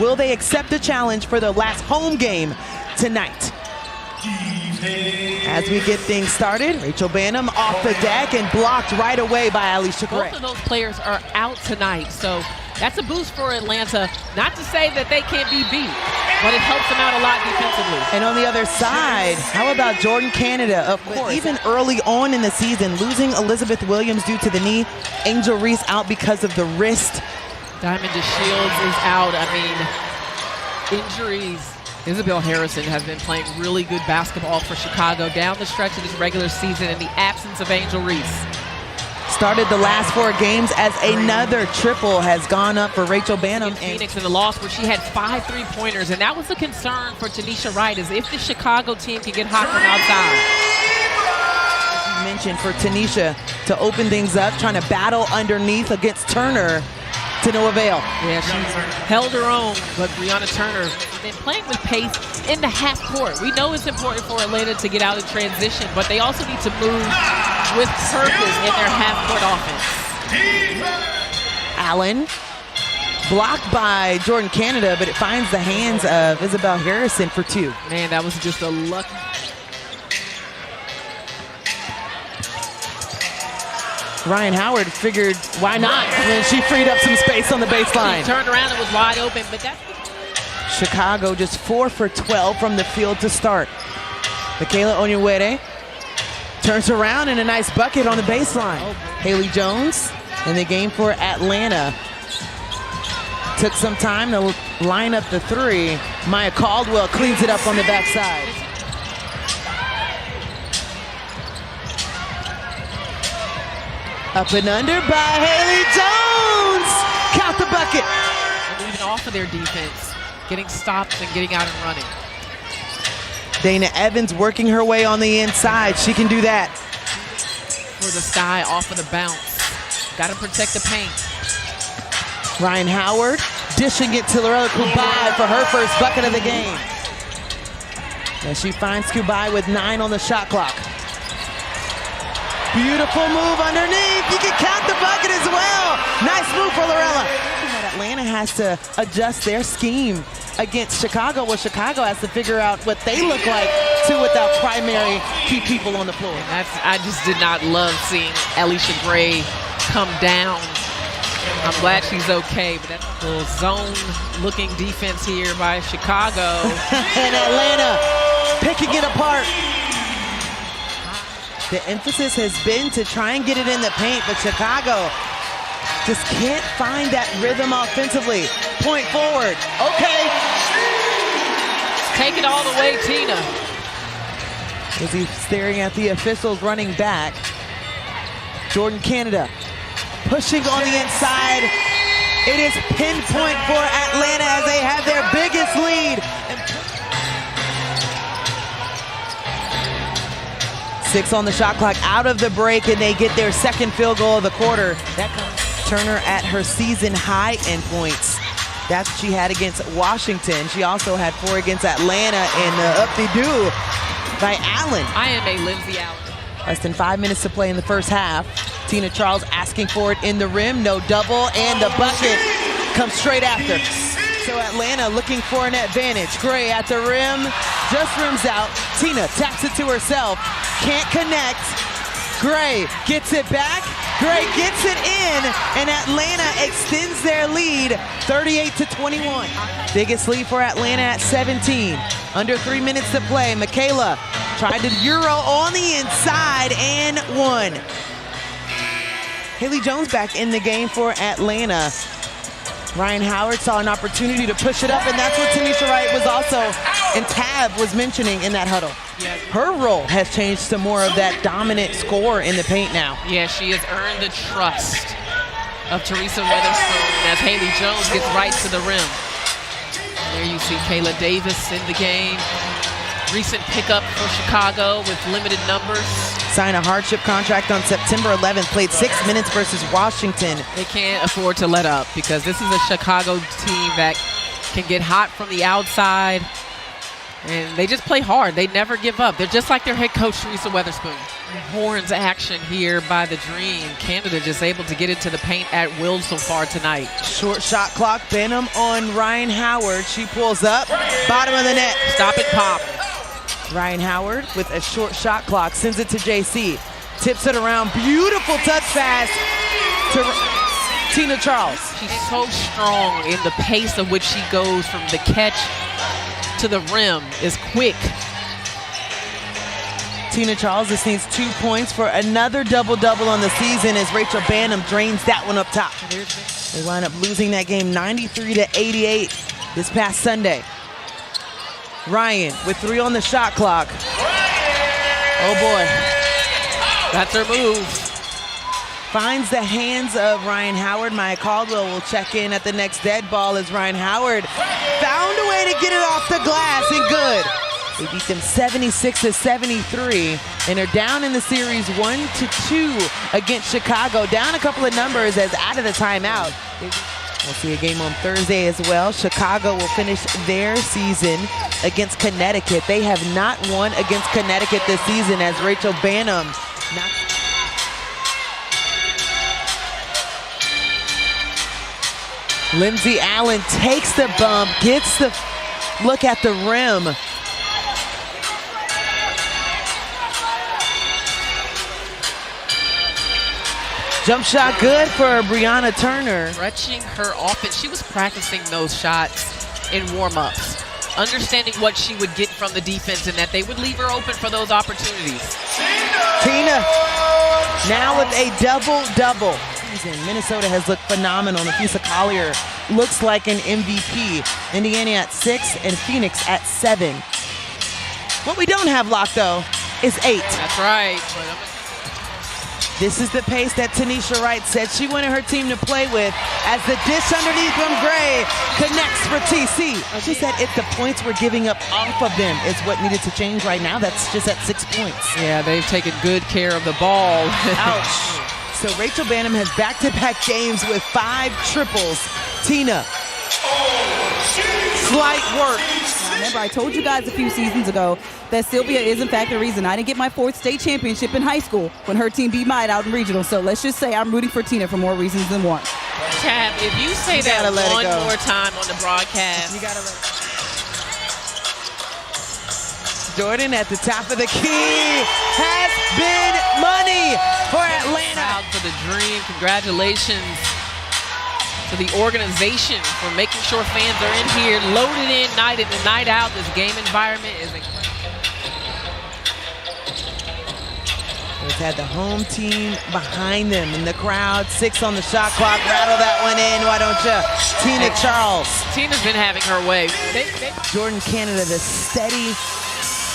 Will they accept the challenge for their last home game tonight? As we get things started, Rachel Banham off the deck and blocked right away by Allisha Gray. Both of those players are out tonight, so that's a boost for Atlanta. Not to say that they can't be beat, but it helps them out a lot defensively. And on the other side, how about Jordin Canada? Of course, even early on in the season, losing Elizabeth Williams due to the knee, Angel Reese out because of the wrist. Diamond DeShields is out. I mean, injuries. Isabel Harrison has been playing really good basketball for Chicago down the stretch of this regular season in the absence of Angel Reese. Started the last 4 games as another triple has gone up for Rachel Banham. Phoenix in the loss where she had 5 3-pointers, and that was a concern for Tanisha Wright, is if the Chicago team can get hot from outside. As you mentioned, for Tanisha to open things up, trying to battle underneath against Turner, to no avail. Yeah, she's held her own, but Brianna Turner has been playing with pace in the half court. We know it's important for Atlanta to get out in transition, but they also need to move with purpose in their half court offense. Allen blocked by Jordin Canada, but it finds the hands of Isabel Harrison for 2. Man, that was just a lucky. Ryan Howard figured, why not? And she freed up some space on the baseline. She turned around and was wide open, but that's... Chicago just 4 for 12 from the field to start. Michaela Onyenwere turns around and a nice bucket on the baseline. Haley Jones in the game for Atlanta. Took some time to line up the 3. Maya Caldwell cleans it up on the backside. Up and under by Haley Jones. Count the bucket. And even off of their defense, getting stopped and getting out and running. Dana Evans working her way on the inside. She can do that. For the Sky off of the bounce. Got to protect the paint. Ryan Howard dishing it to Lorella Kubai for her first bucket of the game. And she finds Kubai with 9 on the shot clock. Beautiful move underneath. You can count the bucket as well. Nice move for Lorella. Atlanta has to adjust their scheme against Chicago, where Chicago has to figure out what they look like, too, without primary key people on the floor. I just did not love seeing Allisha Gray come down. I'm glad she's okay, but that's a little zone-looking defense here by Chicago. And Atlanta picking it apart. The emphasis has been to try and get it in the paint, but Chicago just can't find that rhythm offensively. Point forward. Okay. Take it all the way, Tina. As he's staring at the officials running back. Jordin Canada pushing on the inside. It is pinpoint for Atlanta as they have their biggest lead. 6 on the shot clock out of the break, and they get their second field goal of the quarter. That comes Turner at her season high in points. That's what she had against Washington. She also had 4 against Atlanta, and the up-de-doo by Allen. I am a Lindsay Allen. Less than 5 minutes to play in the first half. Tina Charles asking for it in the rim. No double, and the bucket comes straight after. So Atlanta looking for an advantage. Gray at the rim, just rims out. Tina taps it to herself, can't connect. Gray gets it back. Gray gets it in, and Atlanta extends their lead 38-21. Biggest lead for Atlanta at 17. Under 3 minutes to play. Michaela tried to Euro on the inside and won. Haley Jones back in the game for Atlanta. Ryan Howard saw an opportunity to push it up, and that's what Tanisha Wright was also, and Tab was mentioning in that huddle. Yeah. Her role has changed to more of that dominant scorer in the paint now. Yeah, she has earned the trust of Teresa Weatherspoon as Haley Jones gets right to the rim. There you see Kayla Davis in the game. Recent pickup for Chicago with limited numbers. Signed a hardship contract on September 11th, played 6 minutes versus Washington. They can't afford to let up because this is a Chicago team that can get hot from the outside. And they just play hard. They never give up. They're just like their head coach, Teresa Weatherspoon. Horns action here by the Dream. Canada just able to get into the paint at will so far tonight. Short shot clock. Benham on Ryan Howard. She pulls up. Bottom of the net. Stop and pop. Ryan Howard with a short shot clock. Sends it to JC. Tips it around. Beautiful touch pass to Tina Charles. She's so strong in the pace of which she goes from the catch to the rim is quick. Tina Charles just needs 2 points for another double-double on the season as Rachel Banham drains that one up top. They wind up losing that game 93-88 this past Sunday. Ryan with 3 on the shot clock. Oh boy. That's her move. Finds the hands of Ryan Howard. Maya Caldwell will check in at the next dead ball as Ryan Howard found a way to get it off the glass and good. They beat them 76-73 and are down in the series 1-2 against Chicago. Down a couple of numbers as out of the timeout. We'll see a game on Thursday as well. Chicago will finish their season against Connecticut. They have not won against Connecticut this season as Rachel Banham Lindsay Allen takes the bump, gets the look at the rim. Jump shot good for Brianna Turner. Stretching her offense. She was practicing those shots in warm-ups, understanding what she would get from the defense and that they would leave her open for those opportunities. Tina now with a double-double. Minnesota has looked phenomenal. Nafisa Collier looks like an MVP. Indiana at 6 and Phoenix at 7. What we don't have locked, though, is 8. That's right. This is the pace that Tanisha Wright said she wanted her team to play with as the dish underneath from Gray connects for TC. She said it's the points we're giving up off of them is what needed to change right now. That's just at 6 points. Yeah, they've taken good care of the ball. Ouch. So Rachel Banham has back-to-back games with 5 triples. Tina, slight work. Remember, I told you guys a few seasons ago that Sylvia is, in fact, the reason I didn't get my 4th state championship in high school when her team beat mine out in regional. So let's just say I'm rooting for Tina for more reasons than one. Tab, if you say that one more time on the broadcast. You gotta let it go. Jordan at the top of the key has been money for Atlanta. Proud for the Dream. Congratulations to the organization for making sure fans are in here, loaded in night in and night out. This game environment is It's had the home team behind them in the crowd. 6 on the shot clock. Rattle that one in, why don't you? Tina Charles. Tina's been having her way. Jordan Canada, the steady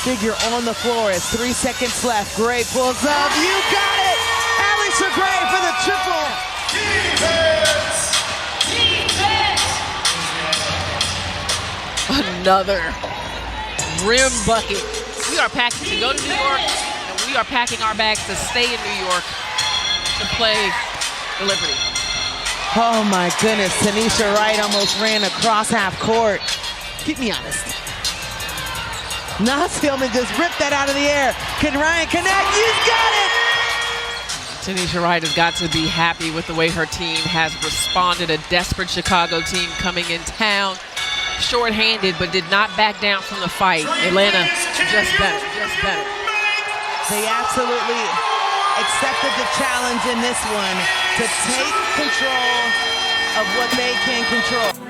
figure on the floor as 3 seconds left. Gray pulls up. You got it! Alicia Gray for the triple. Another rim bucket. We are packing to go to New York, and we are packing our bags to stay in New York to play the Liberty. Oh my goodness, Tanisha Wright almost ran across half court. Keep me honest. Naz Hillman just ripped that out of the air. Can Ryan connect? You've got it! Tanisha Wright has got to be happy with the way her team has responded. A desperate Chicago team coming in town, short-handed, but did not back down from the fight. Atlanta just better, just better. They absolutely accepted the challenge in this one to take control of what they can control.